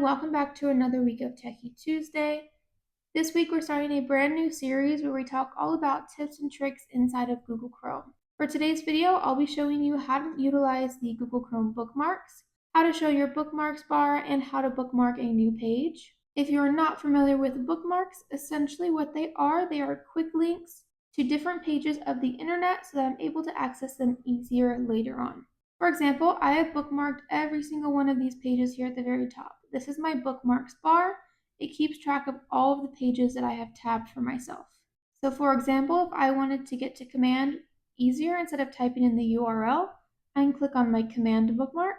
welcome back to another week of Techy Tuesday. This week we're starting a brand new series where we talk all about tips and tricks inside of Google Chrome. For today's video, I'll be showing you how to utilize the Google Chrome bookmarks, how to show your bookmarks bar, and how to bookmark a new page. If you are not familiar with bookmarks, essentially what they are quick links to different pages of the internet so that I'm able to access them easier later on. For example, I have bookmarked every single one of these pages here at the very top. This is my bookmarks bar. It keeps track of all of the pages that I have tabbed for myself. So for example, if I wanted to get to command easier, instead of typing in the URL, I can click on my command bookmark,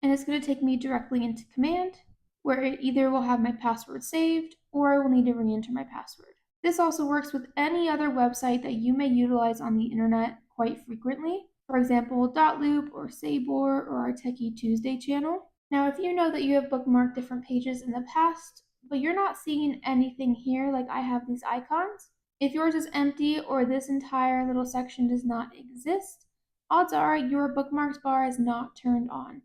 and it's going to take me directly into command, where it either will have my password saved or I will need to re-enter my password. This also works with any other website that you may utilize on the internet quite frequently. For example, .loop or Sabor or our Techy Tuesday channel. Now, if you know that you have bookmarked different pages in the past, but you're not seeing anything here, like I have these icons, if yours is empty or this entire little section does not exist, odds are your bookmarks bar is not turned on.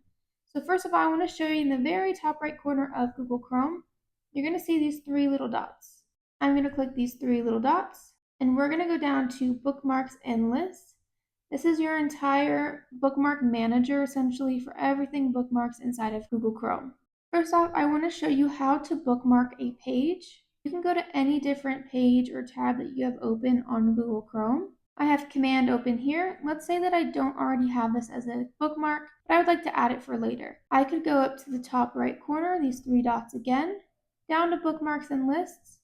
So first of all, I want to show you in the very top right corner of Google Chrome, you're going to see these three little dots. I'm going to click these three little dots, and we're going to go down to Bookmarks and Lists. This is your entire bookmark manager, essentially, for everything bookmarks inside of Google Chrome. First off, I want to show you how to bookmark a page. You can go to any different page or tab that you have open on Google Chrome. I have Command open here. Let's say that I don't already have this as a bookmark, but I would like to add it for later. I could go up to the top right corner, these three dots again, down to Bookmarks and Lists,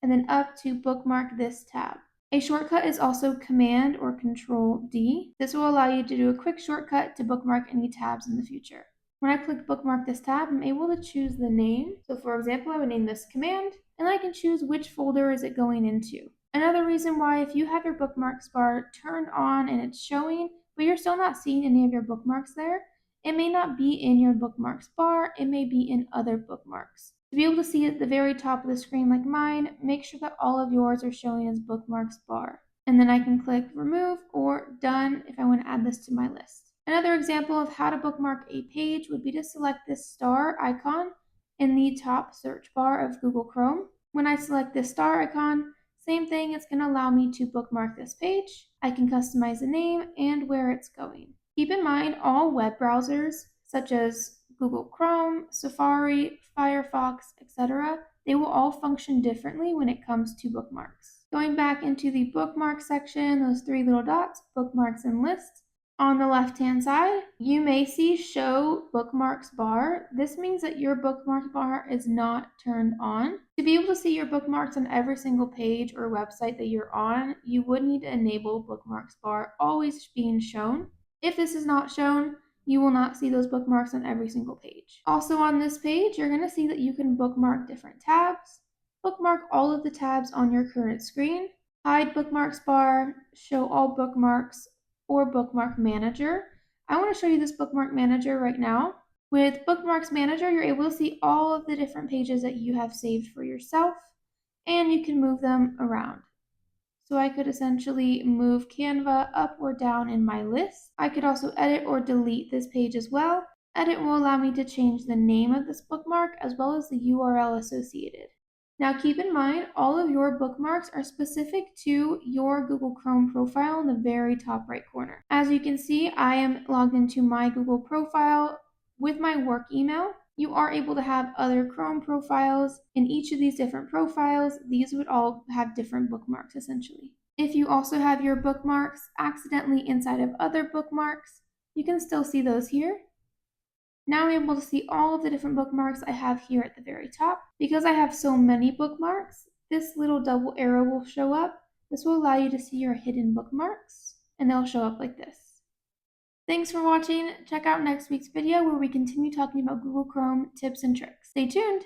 and then up to Bookmark this tab. A shortcut is also Command or Control D. This will allow you to do a quick shortcut to bookmark any tabs in the future. When I click bookmark this tab, I'm able to choose the name. So for example, I would name this command, and I can choose which folder is it going into. Another reason why, if you have your bookmarks bar turned on and it's showing, but you're still not seeing any of your bookmarks there, it may not be in your bookmarks bar, it may be in other bookmarks. To be able to see at the very top of the screen like mine, make sure that all of yours are showing as bookmarks bar. And then I can click remove or done if I want to add this to my list. Another example of how to bookmark a page would be to select this star icon in the top search bar of Google Chrome. When I select this star icon, same thing, it's going to allow me to bookmark this page. I can customize the name and where it's going. Keep in mind, all web browsers, such as Google Chrome, Safari, Firefox, etc., they will all function differently when it comes to bookmarks. Going back into the bookmark section, those three little dots, bookmarks and lists, on the left-hand side, you may see show bookmarks bar. This means that your bookmarks bar is not turned on. To be able to see your bookmarks on every single page or website that you're on, you would need to enable bookmarks bar always being shown. If this is not shown, you will not see those bookmarks on every single page. Also on this page, you're going to see that you can bookmark different tabs, bookmark all of the tabs on your current screen, hide bookmarks bar, show all bookmarks, or bookmark manager. I want to show you this bookmark manager right now. With bookmarks manager, you're able to see all of the different pages that you have saved for yourself, and you can move them around. So I could essentially move Canva up or down in my list. I could also edit or delete this page as well. Edit will allow me to change the name of this bookmark as well as the URL associated. Now keep in mind, all of your bookmarks are specific to your Google Chrome profile in the very top right corner. As you can see, I am logged into my Google profile with my work email. You are able to have other Chrome profiles. In each of these different profiles, these would all have different bookmarks essentially. If you also have your bookmarks accidentally inside of other bookmarks, you can still see those here. Now I'm able to see all of the different bookmarks I have here at the very top. Because I have so many bookmarks, this little double arrow will show up. This will allow you to see your hidden bookmarks, and they'll show up like this. Thanks for watching. Check out next week's video where we continue talking about Google Chrome tips and tricks. Stay tuned!